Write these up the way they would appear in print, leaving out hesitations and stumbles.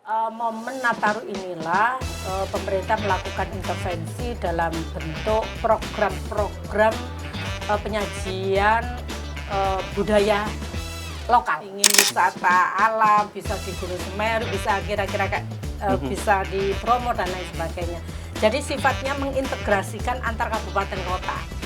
Momen Nataru inilah pemerintah melakukan intervensi dalam bentuk program-program penyajian budaya lokal. Ingin wisata alam, bisa di Gunung Semeru, bisa kira-kira bisa dipromo dan lain sebagainya. Jadi sifatnya mengintegrasikan antar kabupaten kota.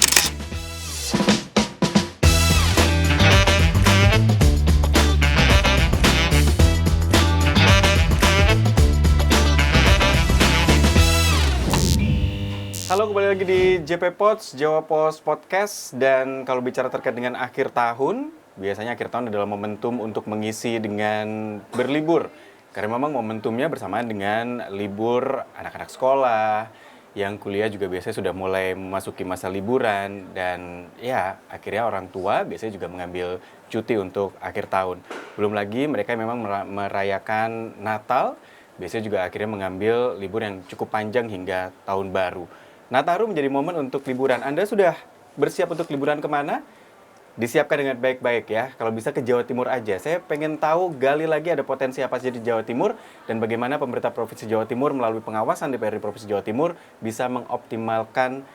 Halo, kembali lagi di JP Pods, Jawa Pos Podcast. Dan kalau bicara terkait dengan akhir tahun, biasanya akhir tahun adalah momentum untuk mengisi dengan berlibur. Karena memang momentumnya bersamaan dengan libur anak-anak sekolah, yang kuliah juga biasanya sudah mulai memasuki masa liburan. Dan ya, akhirnya orang tua biasanya juga mengambil cuti untuk akhir tahun. Belum lagi mereka memang merayakan Natal, biasanya juga akhirnya mengambil libur yang cukup panjang hingga tahun baru. Nataru menjadi momen untuk liburan. Anda sudah bersiap untuk liburan kemana? Disiapkan dengan baik-baik ya. Kalau bisa ke Jawa Timur aja. Saya pengen tahu, gali lagi ada potensi apa saja di Jawa Timur dan bagaimana pemerintah Provinsi Jawa Timur melalui pengawasan DPRD Provinsi Jawa Timur bisa mengoptimalkan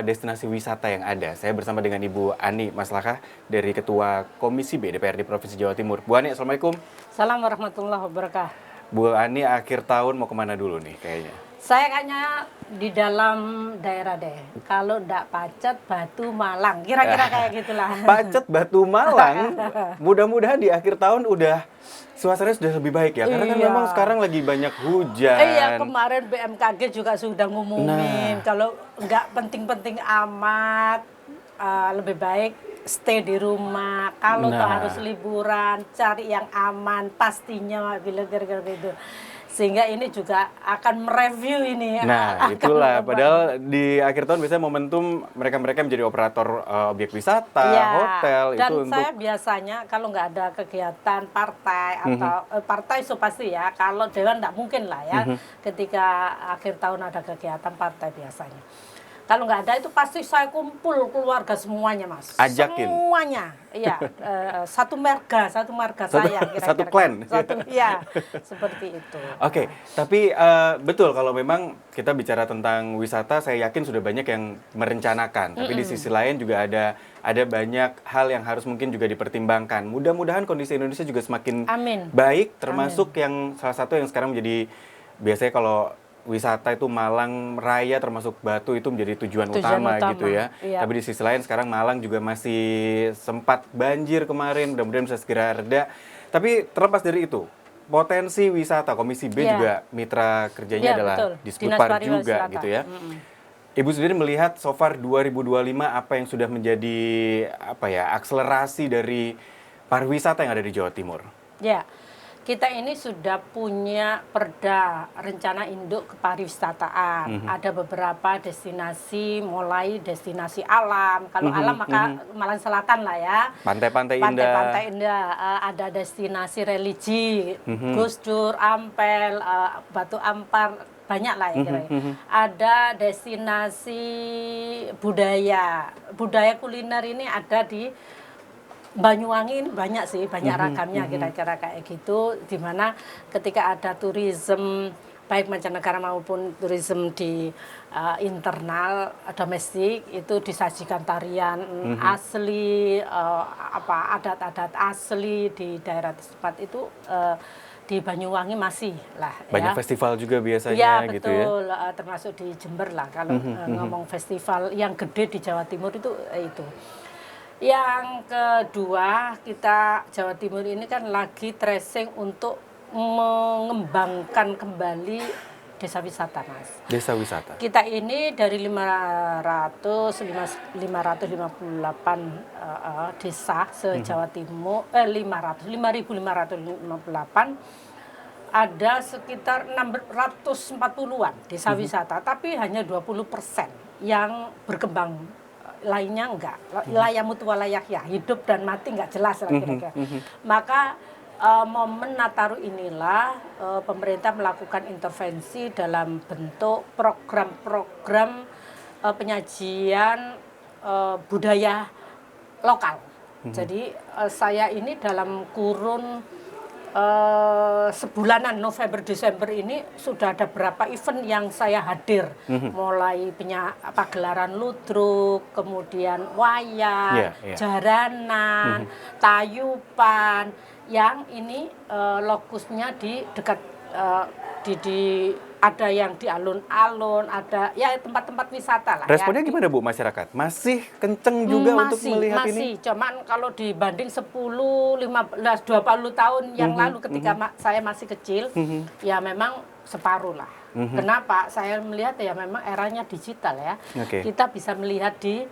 destinasi wisata yang ada. Saya bersama dengan Ibu Ani Maslakah dari Ketua Komisi B DPRD Provinsi Jawa Timur. Bu Ani, Assalamualaikum. Assalamualaikum warahmatullahi wabarakatuh. Bu Ani, akhir tahun mau kemana dulu nih kayaknya? Saya kayaknya di dalam daerah deh. Kalau enggak Pacet, Batu, Malang. Kira-kira kayak gitulah. Pacet, Batu, Malang. Mudah-mudahan di akhir tahun udah suasananya sudah lebih baik ya. Karena kan Iya. memang sekarang lagi banyak hujan. Iya, kemarin BMKG juga sudah ngumumin kalau nggak penting-penting amat, lebih baik stay di rumah. Kalau toh harus liburan, cari yang aman, pastinya bila kira-kira itu. Sehingga ini juga akan mereview ini. Nah, itulah. Padahal di akhir tahun biasanya momentum mereka-mereka menjadi operator objek wisata, hotel. Dan itu saya untuk biasanya kalau nggak ada kegiatan partai atau partai itu pasti ya. Kalau dewan nggak mungkin lah ya. Ketika akhir tahun ada kegiatan partai biasanya. Kalau nggak ada itu pasti saya kumpul keluarga semuanya, Mas. Ajakin. Semuanya, iya. Satu marga saya kira-kira. Satu klan. Iya, seperti itu. Oke, tapi betul kalau memang kita bicara tentang wisata, saya yakin sudah banyak yang merencanakan. Tapi di sisi lain juga ada banyak hal yang harus mungkin juga dipertimbangkan. Mudah-mudahan kondisi Indonesia juga semakin baik, termasuk yang salah satu yang sekarang menjadi biasanya kalau wisata itu Malang Raya termasuk Batu itu menjadi tujuan utama gitu ya. Iya. Tapi di sisi lain sekarang Malang juga masih sempat banjir kemarin, mudah-mudahan bisa segera reda. Tapi terlepas dari itu, potensi wisata Komisi B juga mitra kerjanya adalah Dispupar juga gitu ya. Ibu sendiri melihat so far 2025 apa yang sudah menjadi akselerasi dari pariwisata yang ada di Jawa Timur? Ya. Kita ini sudah punya perda rencana induk kepariwisataan. Ada beberapa destinasi, mulai destinasi alam. Kalau alam maka Malang Selatan lah ya. Pantai-pantai indah. Pantai-pantai indah. Ada destinasi religi, Gus Dur, Ampel, Batu Ampar, banyak lah ya kira-kira. Ada destinasi budaya. Budaya kuliner ini ada di Banyuwangi ini banyak sih, banyak ragamnya kira-kira kayak gitu, di mana ketika ada turisme baik mancanegara maupun turisme di internal domestik itu disajikan tarian asli, adat-adat asli di daerah tempat itu di Banyuwangi masih lah. Banyak festival juga biasanya ya, gitu ya. betul, termasuk di Jember lah kalau ngomong festival yang gede di Jawa Timur itu. Yang kedua, kita Jawa Timur ini kan lagi tracing untuk mengembangkan kembali desa wisata, Mas. Desa wisata. Kita ini dari 558 desa se-Jawa Timur, 5.558, ada sekitar 640-an desa wisata, tapi hanya 20% yang berkembang. Lainnya enggak, layak mutu layak ya, hidup dan mati enggak jelas kira-kira. Maka momen Nataru inilah pemerintah melakukan intervensi dalam bentuk program-program penyajian budaya lokal. Jadi saya ini dalam kurun sebulanan November Desember ini sudah ada berapa event yang saya hadir, mulai pagelaran ludruk, kemudian wayang, jaranan, tayupan, yang ini lokusnya di dekat di ada yang di alun-alun, ada ya tempat-tempat wisata lah. Responnya ya. Gimana Bu masyarakat? Masih kenceng juga untuk melihat ini? Masih, cuman kalau dibanding 10, 15, 20 tahun yang lalu ketika saya masih kecil, ya memang separuh lah. Kenapa? Saya melihat ya memang eranya digital ya. Kita bisa melihat di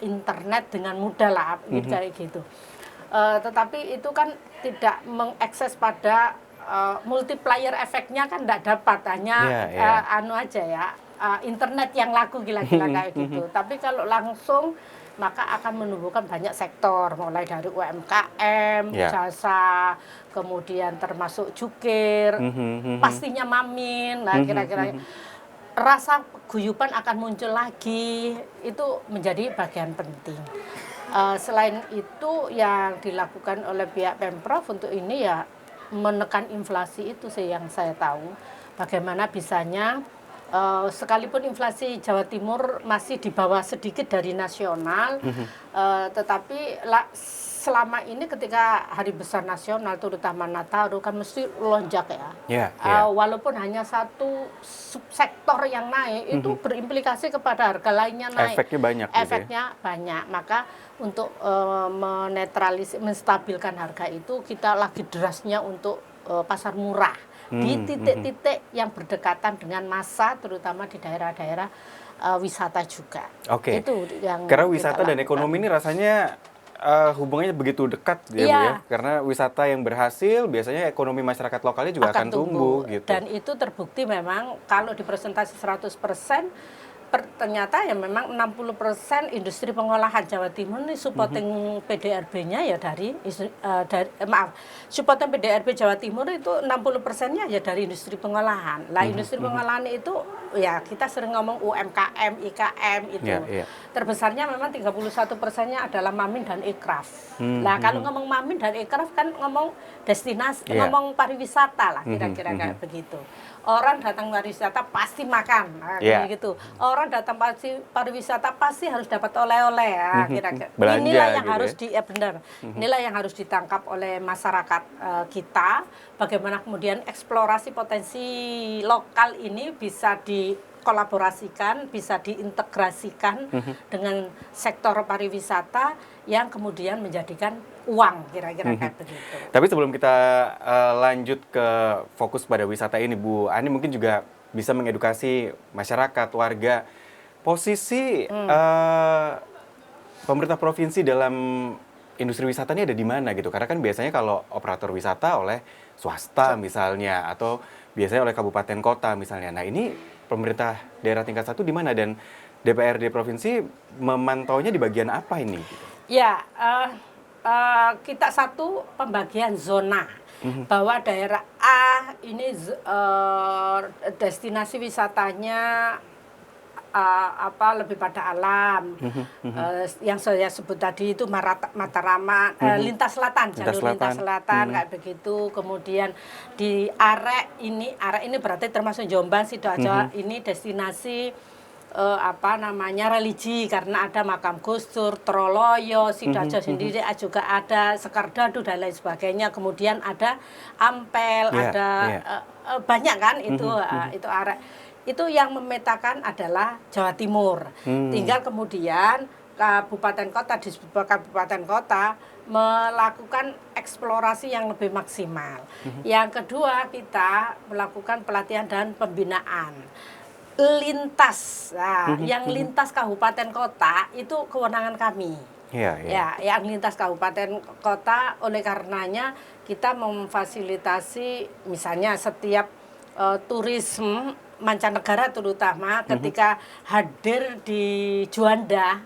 internet dengan mudah lah, kayak gitu. Tetapi itu kan tidak mengakses pada multiplier efeknya kan tidak dapat, hanya aja ya, internet yang laku gila-gila kayak gitu. Tapi kalau langsung maka akan menumbuhkan banyak sektor, mulai dari UMKM, jasa, kemudian termasuk jukir, pastinya mamin, lah kira-kira rasa guyuban akan muncul lagi, itu menjadi bagian penting. Selain itu yang dilakukan oleh pihak Pemprov untuk ini ya menekan inflasi itu sih yang saya tahu. Bagaimana bisanya sekalipun inflasi Jawa Timur masih di bawah sedikit dari nasional, tetapi selama ini ketika hari besar nasional terutama Nataru kan mesti lonjak ya. Walaupun hanya satu subsektor yang naik itu berimplikasi kepada harga lainnya naik. Efeknya banyak. Efeknya banyak. Maka untuk menstabilkan harga itu kita lagi derasnya untuk pasar murah di titik-titik yang berdekatan dengan massa, terutama di daerah-daerah wisata juga. Itu yang karena wisata dan ekonomi ini rasanya hubungannya begitu dekat ya Bu ya. Karena wisata yang berhasil biasanya ekonomi masyarakat lokalnya juga akan tumbuh gitu. Dan itu terbukti memang kalau di presentasi 100% ternyata ya memang 60% industri pengolahan Jawa Timur ini supporting PDRB-nya ya supporting PDRB Jawa Timur itu 60%-nya ya dari industri pengolahan. Lah industri pengolahan itu ya kita sering ngomong UMKM, IKM itu. Terbesarnya memang 31%-nya adalah Mamin dan Ekraf. Nah, kalau ngomong Mamin dan Ekraf kan ngomong destinasi, ngomong pariwisata lah kira-kira kayak begitu. Orang datang pariwisata pasti makan, gitu. Orang datang pariwisata pasti harus dapat oleh-oleh, kira-kira. Inilah yang gitu harus inilah yang harus ditangkap oleh masyarakat kita. Bagaimana kemudian eksplorasi potensi lokal ini bisa dikolaborasikan, bisa diintegrasikan dengan sektor pariwisata yang kemudian menjadikan uang, kira-kira kayak begitu. Tapi sebelum kita lanjut ke fokus pada wisata ini, Bu Ani mungkin juga bisa mengedukasi masyarakat, warga, posisi pemerintah provinsi dalam industri wisata ini ada di mana gitu. Karena kan biasanya kalau operator wisata oleh swasta misalnya, atau biasanya oleh kabupaten kota misalnya. Nah ini pemerintah daerah tingkat 1 di mana, dan DPRD provinsi memantaunya di bagian apa ini? Ya, kita satu pembagian zona, bahwa daerah A ini destinasi wisatanya lebih pada alam, yang saya sebut tadi itu Mataraman, lintas selatan, jalur lintas selatan kayak begitu. Kemudian di Arek ini berarti termasuk Jombang, Sidoarjo, ini destinasi religi, karena ada makam Gus Dur, Troloyo, Sidoarjo sendiri juga ada, Sekardadu dan lain sebagainya. Kemudian ada Ampel, banyak kan itu Arek. Itu yang memetakan adalah Jawa Timur. Tinggal kemudian kabupaten kota di sebuah kabupaten kota melakukan eksplorasi yang lebih maksimal. Yang kedua, kita melakukan pelatihan dan pembinaan lintas. Yang lintas kabupaten kota itu kewenangan kami. Yang lintas kabupaten kota, oleh karenanya kita memfasilitasi misalnya setiap turisme mancanegara terutama ketika hadir di Juanda.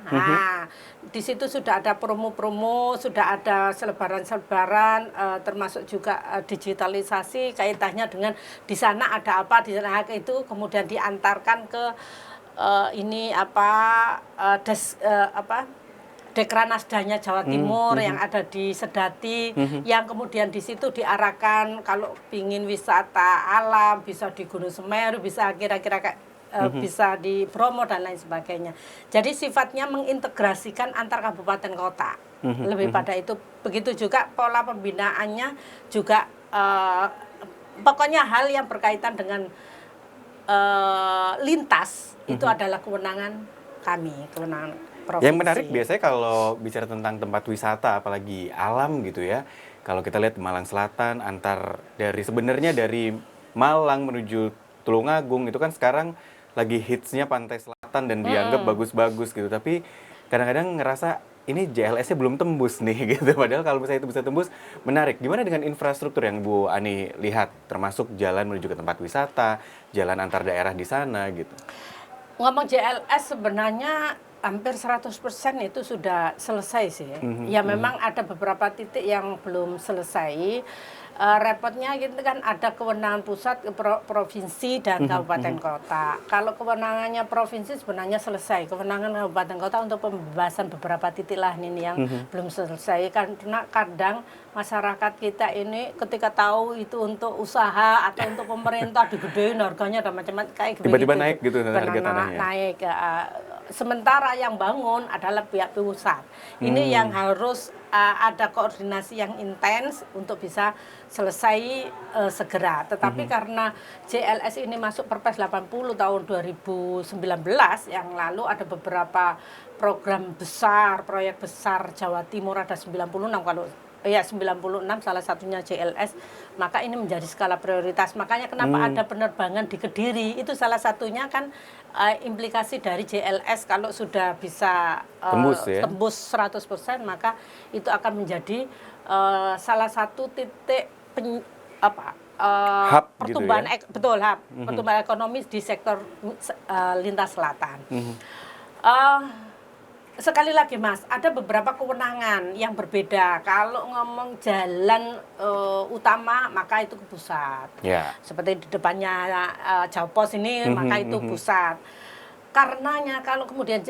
Di situ sudah ada promo-promo, sudah ada selebaran-selebaran, termasuk juga digitalisasi kaitannya dengan di sana ada apa, di sana itu kemudian diantarkan ke Dekranasdanya Jawa Timur yang ada di Sedati, yang kemudian di situ diarahkan kalau ingin wisata alam bisa di Gunung Semeru, bisa kira-kira bisa di Bromo dan lain sebagainya. Jadi sifatnya mengintegrasikan antar kabupaten kota. Lebih pada itu. Begitu juga pola pembinaannya juga pokoknya hal yang berkaitan dengan lintas itu adalah kewenangan kami, kewenangan provinsi. Yang menarik biasanya kalau bicara tentang tempat wisata, apalagi alam gitu ya. Kalau kita lihat Malang Selatan, sebenarnya dari Malang menuju Tulungagung itu kan sekarang lagi hitsnya Pantai Selatan dan dianggap bagus-bagus gitu. Tapi kadang-kadang ngerasa ini JLS-nya belum tembus nih gitu. Padahal kalau misalnya itu bisa tembus, menarik. Gimana dengan infrastruktur yang Bu Ani lihat, termasuk jalan menuju ke tempat wisata, jalan antar daerah di sana gitu? Ngomong JLS sebenarnya hampir 100% itu sudah selesai sih. Ya memang ada beberapa titik yang belum selesai. Repotnya gitu kan ada kewenangan pusat, provinsi dan kabupaten kota. Kalau kewenangannya provinsi sebenarnya selesai. Kewenangan kabupaten kota untuk pembebasan beberapa titik lah ini yang belum selesai. Karena kadang masyarakat kita ini ketika tahu itu untuk usaha atau untuk pemerintah digedein harganya ada macam-macam kayak gitu. Tiba-tiba naik gitu harga tanahnya. Naik. Sementara yang bangun adalah pihak pusat. Ini yang harus ada koordinasi yang intens untuk bisa selesai segera. Tetapi karena JLS ini masuk Perpres 80 tahun 2019 yang lalu ada beberapa program besar, proyek besar Jawa Timur ada 96 kalau 96 salah satunya JLS, maka ini menjadi skala prioritas. Makanya kenapa ada penerbangan di Kediri, itu salah satunya kan implikasi dari JLS kalau sudah bisa tembus 100%, maka itu akan menjadi salah satu titik hub pertumbuhan gitu ya? Betul, hub pertumbuhan ekonomi di sektor lintas selatan. Sekali lagi Mas, ada beberapa kewenangan yang berbeda. Kalau ngomong jalan utama, maka itu ke pusat. Seperti di depannya Jawa Pos ini, maka itu pusat. Karenanya kalau kemudian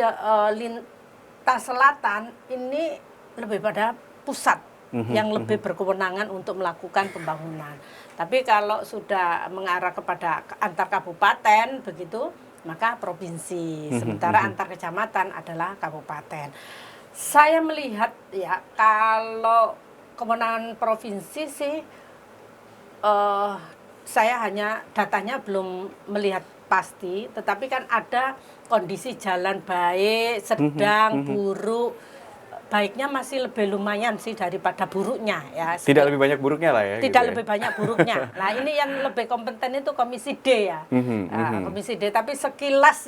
lintas selatan ini lebih pada pusat yang lebih berkewenangan untuk melakukan pembangunan. Tapi kalau sudah mengarah kepada antar kabupaten begitu, maka provinsi, sementara antar kecamatan adalah kabupaten. Saya melihat ya kalau kewenangan provinsi sih, saya hanya datanya belum melihat pasti, tetapi kan ada kondisi jalan baik, sedang, buruk. Baiknya masih lebih lumayan sih daripada buruknya ya. Tidak lebih banyak buruknya lah ya. Tidak gitu lebih banyak buruknya. Nah ini yang lebih kompeten itu Komisi D ya. Komisi D. Tapi sekilas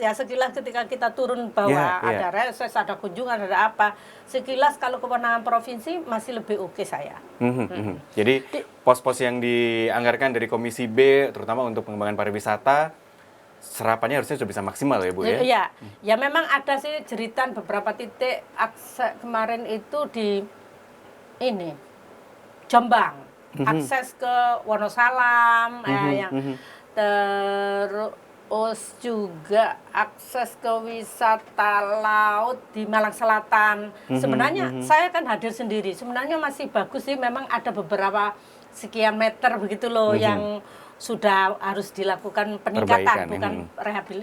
ketika kita turun bawah ada reses, ada kunjungan, ada apa. Sekilas kalau kewenangan provinsi masih lebih oke saya. Jadi pos-pos yang dianggarkan dari Komisi B, terutama untuk pengembangan pariwisata, serapannya harusnya sudah bisa maksimal ya Bu ya? Iya, ya memang ada sih jeritan beberapa titik akses kemarin itu di Jombang, akses ke Wonosalam, terus juga akses ke wisata laut di Malang Selatan. Sebenarnya saya kan hadir sendiri, sebenarnya masih bagus sih, memang ada beberapa sekian meter begitu loh yang sudah harus dilakukan peningkatan,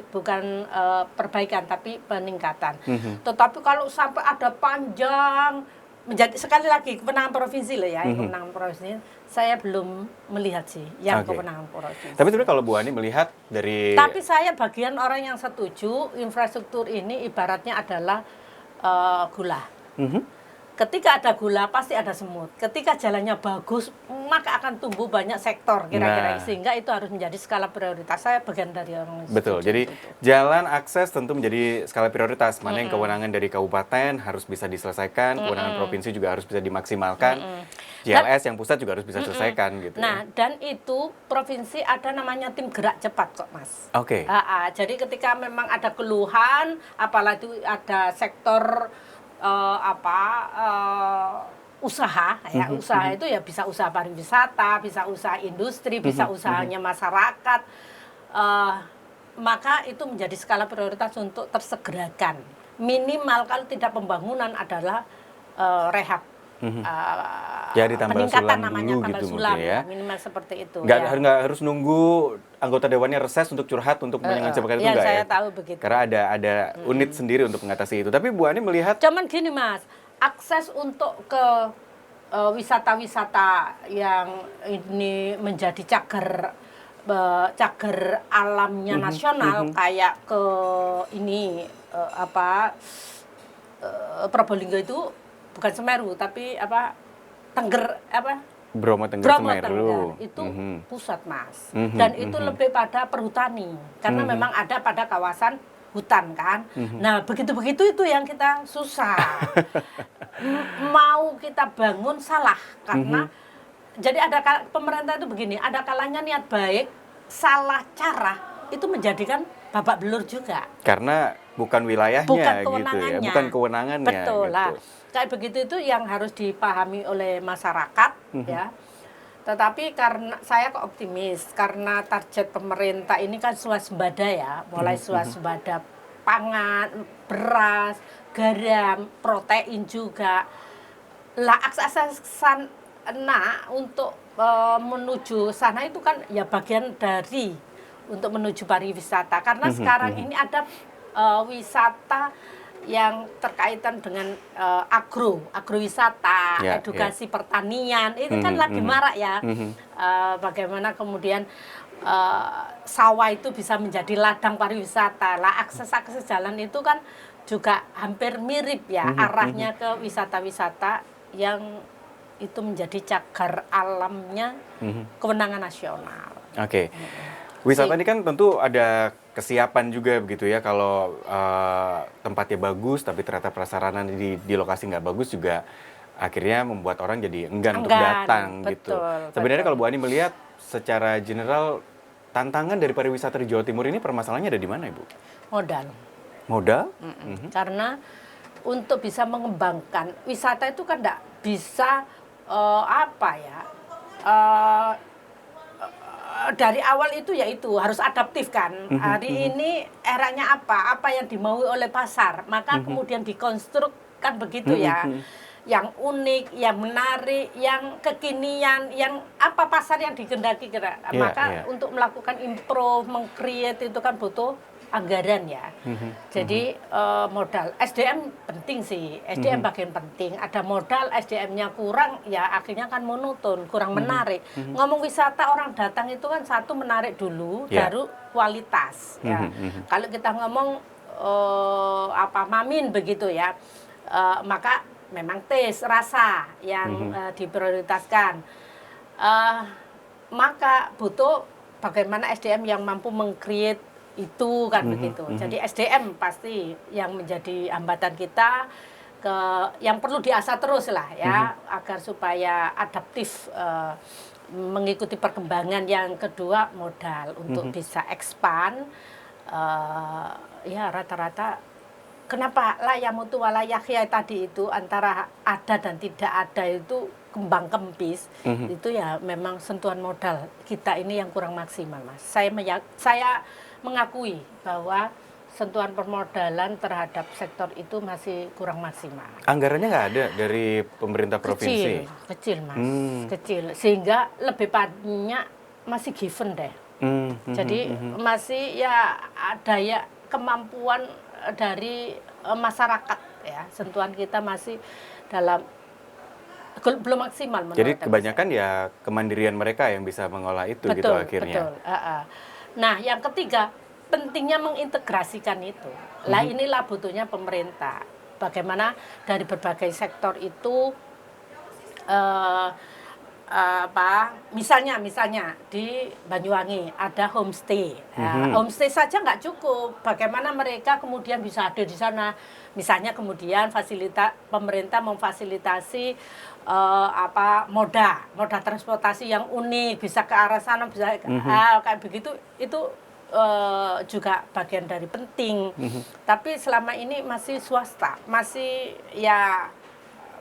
bukan perbaikan tapi peningkatan. Tetapi kalau sampai ada panjang menjadi sekali lagi kewenangan provinsi loh ya, kewenangan provinsi saya belum melihat sih yang kewenangan provinsi. Tapi sebenarnya kalau Bu Ani melihat dari Tapi saya bagian orang yang setuju infrastruktur ini ibaratnya adalah gula. Ketika ada gula pasti ada semut. Ketika jalannya bagus maka akan tumbuh banyak sektor kira-kira, sehingga itu harus menjadi skala prioritas. Saya bagian dari orang. Betul. Jadi jalan akses tentu menjadi skala prioritas. Mana yang kewenangan dari kabupaten harus bisa diselesaikan, kewenangan provinsi juga harus bisa dimaksimalkan. JLS yang pusat juga harus bisa selesaikan gitu. Nah, dan itu provinsi ada namanya tim gerak cepat kok Mas. Jadi ketika memang ada keluhan, apalagi ada sektor usaha ya, usaha itu ya bisa usaha pariwisata, bisa usaha industri, bisa usahanya masyarakat, maka itu menjadi skala prioritas untuk tersegerakan minimal kalau tidak pembangunan adalah rehab. Ya ditambal Peningkatan sulam namanya, dulu tambal gitu sulam mungkin ya. minimal seperti itu. Nggak harus nunggu anggota dewannya reses untuk curhat untuk menyampaikan itu ya, enggak saya ya? tahu begitu. Karena ada unit sendiri untuk mengatasi itu. Tapi Bu Ani melihat Cuman gini Mas, akses untuk ke wisata-wisata yang ini menjadi cagar alamnya nasional kayak ke ini Probolinggo itu bukan Semeru tapi Tengger Bromo Tengger Bromo Semeru Tengger itu pusat Mas, dan itu lebih pada perhutani karena memang ada pada kawasan hutan kan. Nah begitu-begitu itu yang kita susah. Mau kita bangun salah karena jadi pemerintah itu begini, ada kalanya niat baik, salah cara itu menjadikan babak belur juga. Karena bukan wilayahnya bukan gitu ya, bukan kewenangannya. Betul gitu. lah. Kayak begitu itu yang harus dipahami oleh masyarakat ya. Tetapi karena saya kok optimis karena target pemerintah ini kan swasembada ya, mulai swasembada pangan, beras, garam, protein juga. Lah akses sana untuk menuju sana itu kan ya bagian dari untuk menuju pariwisata karena sekarang ini ada wisata yang terkaitan dengan agrowisata, edukasi pertanian itu kan lagi marak ya. Bagaimana kemudian sawah itu bisa menjadi ladang pariwisata. Lah akses jalan itu kan juga hampir mirip ya arahnya ke wisata-wisata yang itu menjadi cagar alamnya kewenangan nasional. Oke. Wisata ini kan tentu ada kesiapan juga begitu ya, kalau tempatnya bagus tapi ternyata prasarana di lokasi nggak bagus juga akhirnya membuat orang jadi enggan untuk datang gitu. Sebenarnya kalau Bu Ani melihat secara general tantangan dari pariwisata di Jawa Timur ini permasalahannya ada di mana Ibu? Modal? Karena untuk bisa mengembangkan wisata itu kan nggak bisa dari awal itu harus adaptif kan. Hari ini eranya apa yang dimaui oleh pasar, maka kemudian dikonstrukkan begitu ya. Yang unik, yang menarik, yang kekinian, yang apa pasar yang digendaki kira. Maka untuk melakukan improve, meng-create itu kan butuh anggaran ya. Jadi modal SDM penting sih, SDM bagian penting. Ada modal, SDM-nya kurang, ya akhirnya kan monoton, kurang menarik. Ngomong wisata orang datang itu kan satu menarik dulu, baru kualitas. Ya. Kalau kita ngomong mamin begitu ya, maka memang taste, rasa yang diprioritaskan. Maka butuh bagaimana SDM yang mampu meng-create itu kan begitu. Jadi SDM pasti yang menjadi hambatan kita yang perlu diasah terus lah ya agar supaya adaptif mengikuti perkembangan. Yang kedua modal untuk bisa expand ya rata-rata kenapa layamutu walayahya tadi itu antara ada dan tidak ada itu kembang kempis itu ya memang sentuhan modal kita ini yang kurang maksimal Mas. Saya mengakui bahwa sentuhan permodalan terhadap sektor itu masih kurang maksimal. Anggarannya nggak ada dari pemerintah provinsi? Kecil Mas, kecil. Sehingga lebih banyak masih given deh. Jadi masih ya daya kemampuan dari masyarakat ya. Sentuhan kita masih belum maksimal. Jadi kebanyakan ya kemandirian mereka yang bisa mengolah itu gitu akhirnya. Betul. Nah, yang ketiga, pentingnya mengintegrasikan itu. Lah inilah butuhnya pemerintah. Bagaimana dari berbagai sektor itu misalnya di Banyuwangi ada homestay. Homestay saja nggak cukup. Bagaimana mereka kemudian bisa hadir di sana? Misalnya kemudian pemerintah memfasilitasi moda transportasi yang unik, bisa ke arah sana, bisa kayak begitu itu juga bagian dari penting. Tapi selama ini masih swasta, masih ya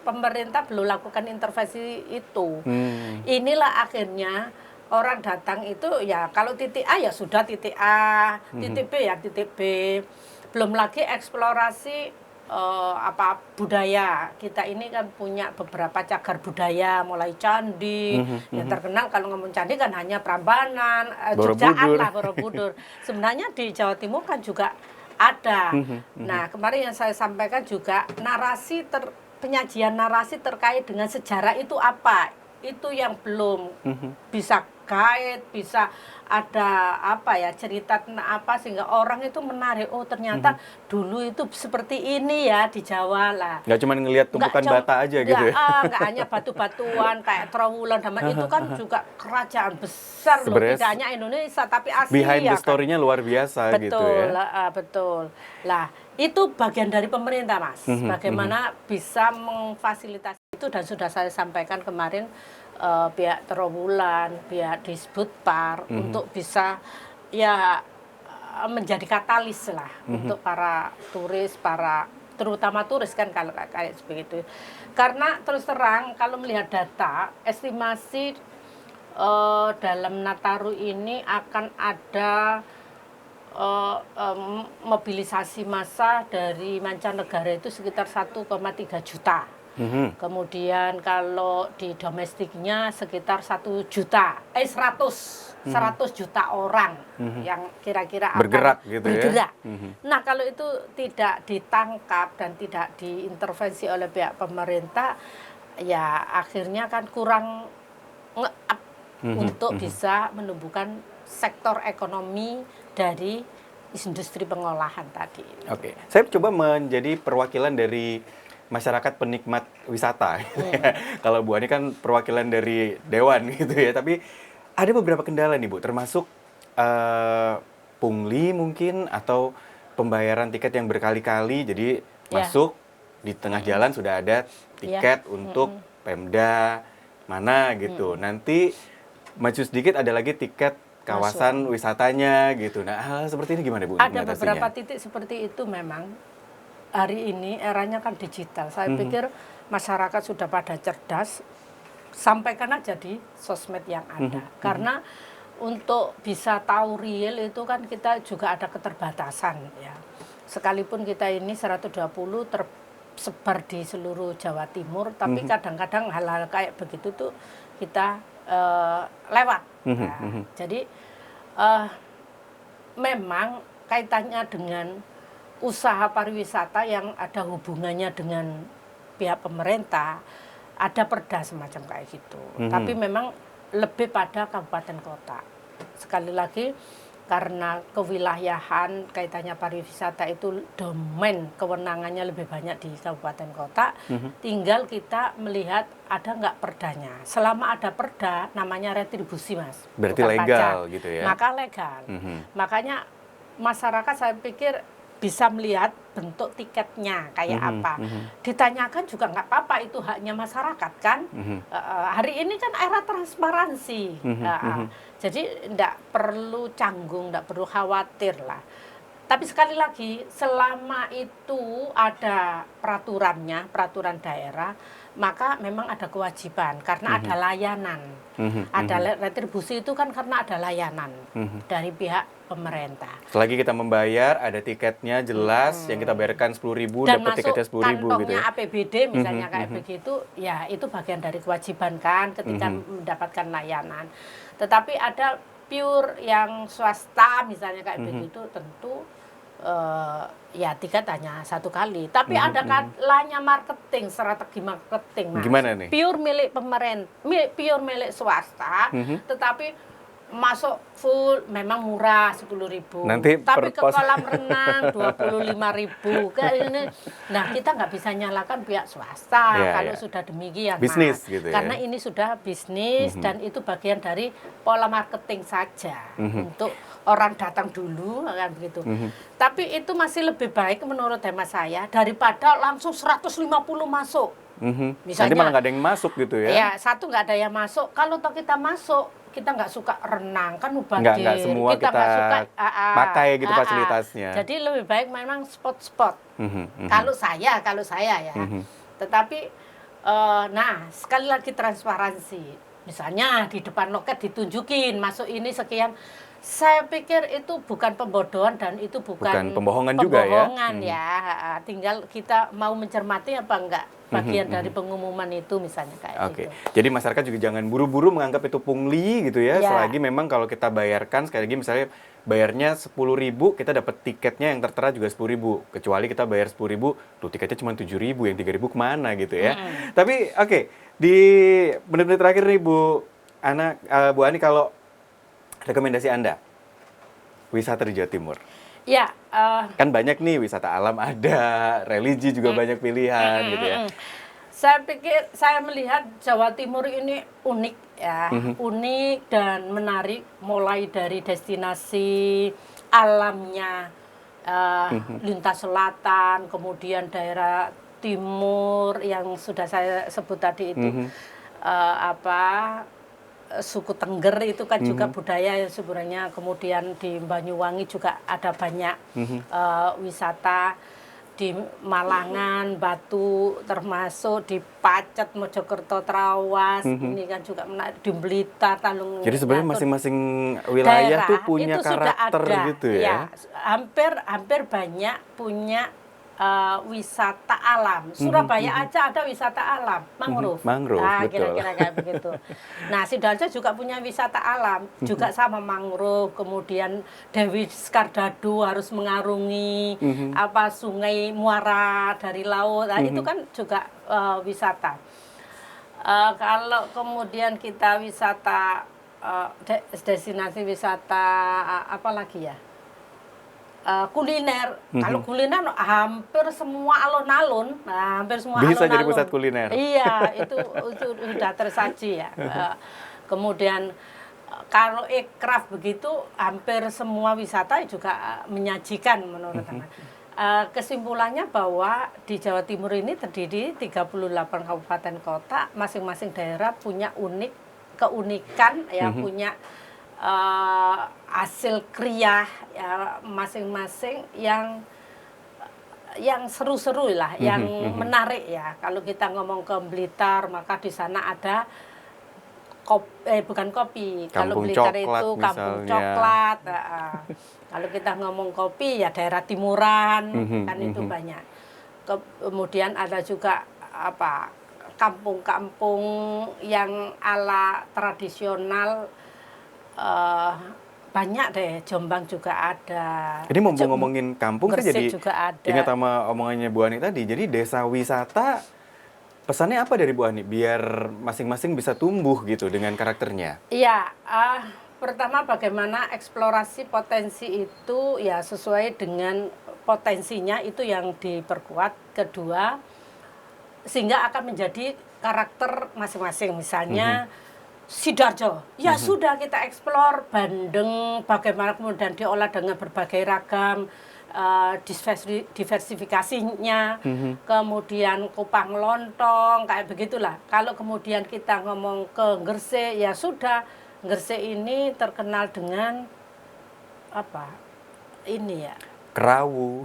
pemerintah belum lakukan intervensi itu. Inilah akhirnya orang datang itu ya kalau titik A ya sudah titik A, titik B ya titik B. Belum lagi eksplorasi budaya. Kita ini kan punya beberapa cagar budaya, mulai candi. Yang terkenal kalau ngomong candi kan hanya Prambanan, Jogjaan lah, Borobudur. Sebenarnya di Jawa Timur kan juga ada. Nah, kemarin yang saya sampaikan juga penyajian narasi terkait dengan sejarah itu apa? Itu yang belum bisa kait, bisa ada cerita tentang apa sehingga orang itu menarik. Oh, ternyata dulu itu seperti ini ya di Jawa lah. Nggak cuma ngelihat tumpukan bata aja gitu ya? Nggak hanya batu-batuan kayak Trowulan, itu kan juga kerajaan besar loh, tidak hanya Indonesia tapi Asia. Behind the story-nya luar biasa gitu ya? Betul. Lah, itu bagian dari pemerintah, Mas. Bagaimana bisa memfasilitasi itu, dan sudah saya sampaikan kemarin pihak Trowulan, pihak Disbudpar untuk bisa menjadi katalis lah untuk para turis, terutama turis kan kalau kayak begitu. Karena terus terang kalau melihat data estimasi dalam Nataru ini akan ada mobilisasi massa dari mancanegara itu sekitar 1,3 juta. Kemudian kalau di domestiknya sekitar 100 juta orang yang kira-kira bergerak akan gitu bergerak. ya. Nah, kalau itu tidak ditangkap dan tidak diintervensi oleh pihak pemerintah, ya akhirnya kan kurang nge-up untuk bisa menumbuhkan sektor ekonomi dari industri pengolahan tadi. Oke, saya coba menjadi perwakilan dari masyarakat penikmat wisata. Kalau Bu Ani kan perwakilan dari Dewan gitu ya. Tapi ada beberapa kendala nih Bu, termasuk pungli mungkin atau pembayaran tiket yang berkali-kali. Jadi masuk di tengah jalan sudah ada tiket untuk Pemda mana gitu. Nanti maju sedikit ada lagi tiket kawasan wisatanya gitu. Nah, hal seperti ini gimana Bu? Ada beberapa titik seperti itu memang. Hari ini eranya kan digital. Saya pikir masyarakat sudah pada cerdas. Sampaikan aja di sosmed yang ada. Karena untuk bisa tahu real itu kan kita juga ada keterbatasan ya. Sekalipun kita ini 120 tersebar di seluruh Jawa Timur, tapi kadang-kadang hal-hal kayak begitu tuh kita lewat. Jadi memang kaitannya dengan usaha pariwisata yang ada hubungannya dengan pihak pemerintah, ada perda semacam kayak gitu. Tapi memang lebih pada kabupaten kota. Sekali lagi, karena kewilayahan kaitannya pariwisata itu domain kewenangannya lebih banyak di kabupaten kota, tinggal kita melihat ada nggak perdanya. Selama ada perda, namanya retribusi, Mas. Berarti legal gitu ya? Maka legal. Makanya masyarakat saya pikir bisa melihat bentuk tiketnya kayak apa. Ditanyakan juga nggak apa-apa, itu haknya masyarakat kan. Hari ini kan era transparansi. Jadi nggak perlu canggung, nggak perlu khawatir lah. Tapi sekali lagi, selama itu ada peraturannya, peraturan daerah, maka memang ada kewajiban karena ada layanan. Ada retribusi itu kan karena ada layanan dari pihak pemerintah. Selagi kita membayar, ada tiketnya jelas, yang kita bayarkan 10.000, dapat tiketnya 10.000 gitu ya. APBD misalnya kayak begitu, ya itu bagian dari kewajiban kan ketika mendapatkan layanan. Tetapi ada pure yang swasta misalnya kayak begitu, tentu ya tiket hanya satu kali. Tapi ada kalanya marketing, strategi marketing, Mas. Gimana nih? Pure milik pemerintah, pure milik swasta, tetapi masuk full memang murah 10.000. Tapi ke kolam renang 25.000 kayak ini. Nah, kita nggak bisa nyalakan pihak swasta kalau sudah demikian, bisnis Mas. gitu ya. Karena ini sudah bisnis dan itu bagian dari pola marketing saja untuk orang datang dulu kan begitu. Tapi itu masih lebih baik menurut hemat saya daripada langsung 150 masuk. Misalnya, nanti malah nggak ada yang masuk gitu ya? Ya, satu nggak ada yang masuk. Kalau toh kita masuk, kita nggak suka renang kan mubazir. Nggak semua kita nggak suka pakai gitu fasilitasnya. Jadi lebih baik memang spot-spot. Kalau saya ya. Tetapi nah sekali lagi transparansi. Misalnya di depan loket ditunjukin masuk ini sekian. Saya pikir itu bukan pembodohan dan itu bukan pembohongan juga ya? ya. Tinggal kita mau mencermati apa enggak bagian dari pengumuman itu misalnya kayak Oke. gitu. Jadi masyarakat juga jangan buru-buru menganggap itu pungli gitu ya. Ya. Selagi memang kalau kita bayarkan, sekali lagi misalnya bayarnya 10.000, kita dapat tiketnya yang tertera juga 10.000. Kecuali kita bayar 10.000, tuh tiketnya cuma 7.000, yang 3.000 kemana gitu ya. Tapi oke, di menit-menit terakhir nih Bu Ani, kalau rekomendasi Anda, wisata di Jawa Timur. Ya, Kan banyak nih, wisata alam ada, religi juga banyak pilihan gitu ya. saya melihat Jawa Timur ini unik ya, unik dan menarik mulai dari destinasi alamnya, lintas selatan, kemudian daerah timur yang sudah saya sebut tadi itu, suku Tengger itu kan juga budaya sebenarnya. Kemudian di Banyuwangi juga ada banyak wisata, di Malangan, Batu, termasuk di Pacet, Mojokerto, Trawas, ini kan juga menarik, di Blitar, Tanjung. Jadi sebenarnya masing-masing wilayah tuh punya itu karakter sudah ada, gitu ya. Hampir banyak punya wisata alam. Surabaya aja ada wisata alam, mangrove. Mangrove, Nah, betul. kira-kira kayak begitu. Nah, Sidoarjo juga punya wisata alam, juga sama mangrove. Kemudian Dewi Skardado harus mengarungi sungai muara dari laut. Nah, itu kan juga wisata. Kalau kemudian kita wisata destinasi wisata apa lagi ya? Kuliner. Kalau kuliner hampir semua alun-alun, hampir semua Bisa alun-alun. jadi pusat kuliner. Iya, itu sudah tersaji ya. Kemudian kalau aircraft begitu, hampir semua wisata juga menyajikan menurut saya. Kesimpulannya bahwa di Jawa Timur ini terdiri 38 kabupaten kota, masing-masing daerah punya keunikan ya, punya hasil kriah ya, masing-masing yang seru-seru lah, yang menarik ya. Kalau kita ngomong ke Blitar, maka di sana ada bukan kopi. Kalau Blitar itu kampung coklat. Kalau kita ngomong kopi ya daerah timuran, kan itu banyak. Kemudian ada juga kampung-kampung yang ala tradisional. Banyak deh, Jombang juga ada. Ini mau ngomongin kampung, saya jadi juga ada. Ingat sama omongannya Bu Ani tadi. Jadi desa wisata, pesannya apa dari Bu Ani biar masing-masing bisa tumbuh gitu dengan karakternya? Iya, pertama bagaimana eksplorasi potensi itu ya sesuai dengan potensinya itu yang diperkuat. Kedua, sehingga akan menjadi karakter masing-masing. Misalnya Sidoarjo, ya sudah kita eksplor Bandeng, bagaimana kemudian diolah dengan berbagai ragam diversifikasinya, kemudian Kupang Lontong, kayak begitulah. Kalau kemudian kita ngomong ke Gresik, ya sudah, Gresik ini terkenal dengan ini ya, Kerawu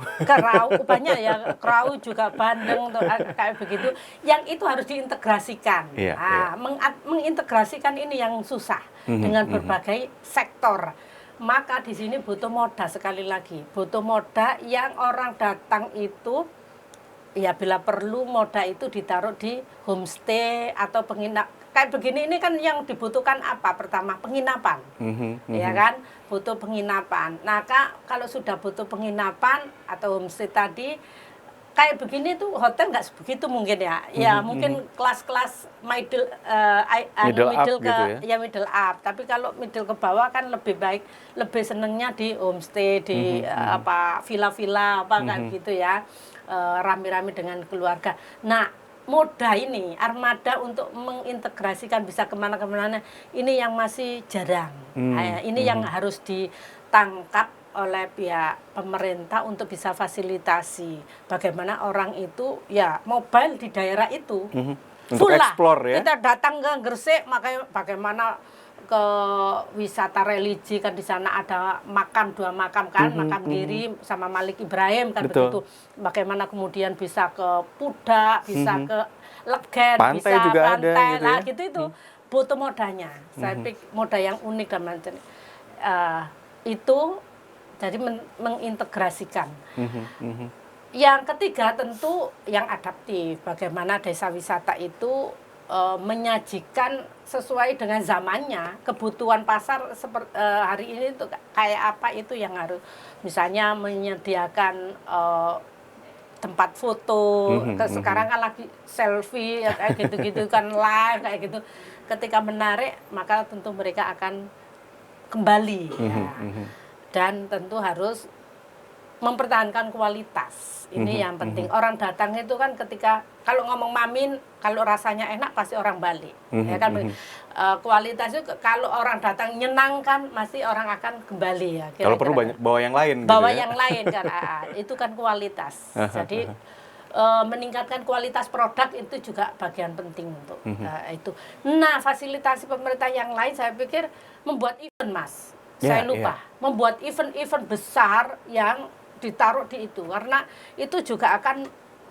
banyak ya, kerawu juga Bandeng kayak begitu. Yang itu harus diintegrasikan. Mengintegrasikan ini yang susah dengan berbagai sektor. Maka di sini butuh modal, sekali lagi, butuh modal yang orang datang itu ya bila perlu modal itu ditaruh di homestay atau penginap. Kayak begini ini kan yang dibutuhkan apa? Pertama, penginapan. Ya kan? Butuh penginapan. Nah, kalau sudah butuh penginapan atau homestay tadi, kayak begini tuh hotel nggak sebegitu mungkin ya. Ya mungkin kelas-kelas middle up ke gitu ya? Middle up. Tapi kalau middle ke bawah kan lebih baik, lebih senengnya di homestay, di villa-villa kan gitu ya. Rame-rame dengan keluarga. Nah, moda ini, armada untuk mengintegrasikan bisa kemana-kemana, ini yang masih jarang. Ini yang harus ditangkap oleh pihak pemerintah untuk bisa fasilitasi. Bagaimana orang itu ya mobile di daerah itu. Untuk explore ya? Kita datang ke Gresik, makanya bagaimana ke wisata religi kan di sana ada makam 2 makam kan, makam diri sama Malik Ibrahim kan. Betul. Begitu. Bagaimana kemudian bisa ke Pudak, bisa ke Legen, pantai bisa juga pantai, ada gitu ya? gitu itu. foto modanya. Saya pikir moda yang unik dan macam itu jadi mengintegrasikan. Yang ketiga tentu yang adaptif. Bagaimana desa wisata itu menyajikan sesuai dengan zamannya, kebutuhan pasar hari ini itu kayak apa itu yang harus, misalnya menyediakan tempat foto, sekarang kan lagi selfie kayak gitu-gitu kan, live kayak gitu. Ketika menarik maka tentu mereka akan kembali ya. Dan tentu harus mempertahankan kualitas. Ini yang penting. Orang datang itu kan ketika kalau ngomong mamin, kalau rasanya enak pasti orang balik. Ya kan kualitas itu kalau orang datang nyenangkan, pasti orang akan kembali ya. Kalau perlu bawa yang lain. Bawa gitu ya? yang lain kan, itu kan kualitas. Jadi meningkatkan kualitas produk itu juga bagian penting untuk itu. Nah, fasilitasi pemerintah yang lain saya pikir membuat event, Mas. Saya lupa membuat event-event besar yang ditaruh di itu, karena itu juga akan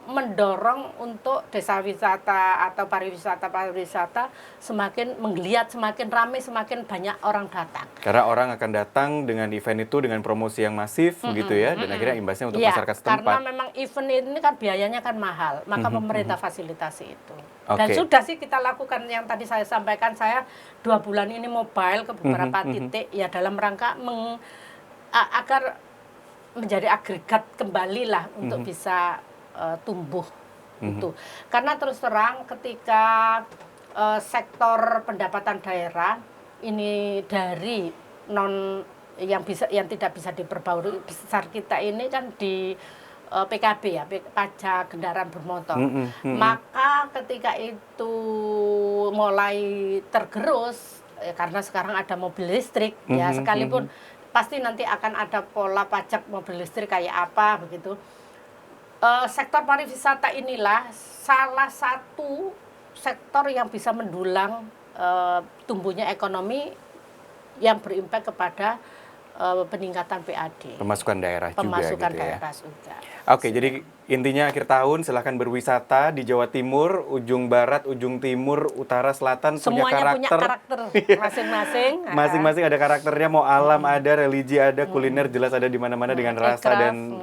mendorong untuk desa wisata atau pariwisata semakin menggeliat, semakin ramai, semakin banyak orang datang. Karena orang akan datang dengan event itu dengan promosi yang masif gitu ya, dan akhirnya imbasnya untuk masyarakat setempat. Karena memang event ini kan biayanya kan mahal, maka pemerintah fasilitasi itu. Dan sudah sih kita lakukan yang tadi saya sampaikan, saya 2 bulan ini mobile ke beberapa titik ya dalam rangka agar menjadi agregat kembali lah untuk bisa tumbuh itu. Karena terus terang ketika sektor pendapatan daerah ini dari yang tidak bisa diperbarui besar kita ini kan di PKB ya, pajak kendaraan bermotor. Maka ketika itu mulai tergerus karena sekarang ada mobil listrik ya, sekalipun pasti nanti akan ada pola pajak mobil listrik kayak apa begitu. Sektor pariwisata inilah salah satu sektor yang bisa mendulang tumbuhnya ekonomi yang berimpak kepada peningkatan PAD. Pemasukan daerah juga. Pemasukan gitu daerah ya. juga. Oke, jadi intinya akhir tahun silahkan berwisata di Jawa Timur, ujung barat, ujung timur, utara, selatan. Semuanya punya karakter masing-masing. Masing-masing ada karakternya, mau alam ada, religi ada, kuliner jelas ada di mana-mana dengan rasa dan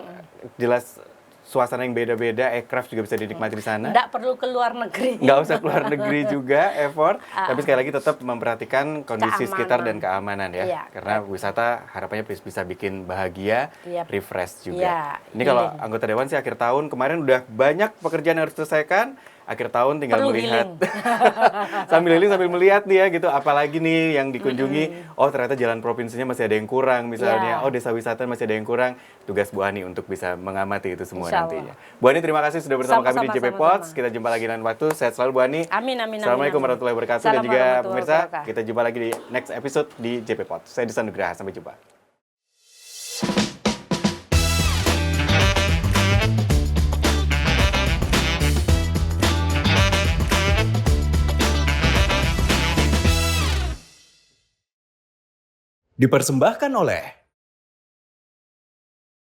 jelas suasana yang beda-beda. Aircraft juga bisa dinikmati di sana. Nggak perlu keluar negeri. Nggak usah keluar negeri juga, effort. Tapi sekali lagi tetap memperhatikan kondisi sekitar dan keamanan ya. Iya. Karena wisata harapannya bisa bikin bahagia, refresh juga. Iya, Ini kalau anggota Dewan sih akhir tahun kemarin udah banyak pekerjaan yang harus diselesaikan. Akhir tahun tinggal Perlu melihat. Sambil healing, sambil melihat nih ya gitu. Apalagi nih yang dikunjungi, oh ternyata jalan provinsinya masih ada yang kurang misalnya. Oh desa wisata masih ada yang kurang. Tugas Bu Ani untuk bisa mengamati itu semua nantinya. Bu Ani terima kasih sudah bersama kami di JP Pots. Kita jumpa lagi lain waktu. Sehat selalu Bu Ani. Amin, amin, Assalamualaikum warahmatullahi wabarakatuh. Dan juga pemirsa, wabarakatuh. kita jumpa lagi di next episode di JP Pots. Saya Disan Nugraha, sampai jumpa. Dipersembahkan oleh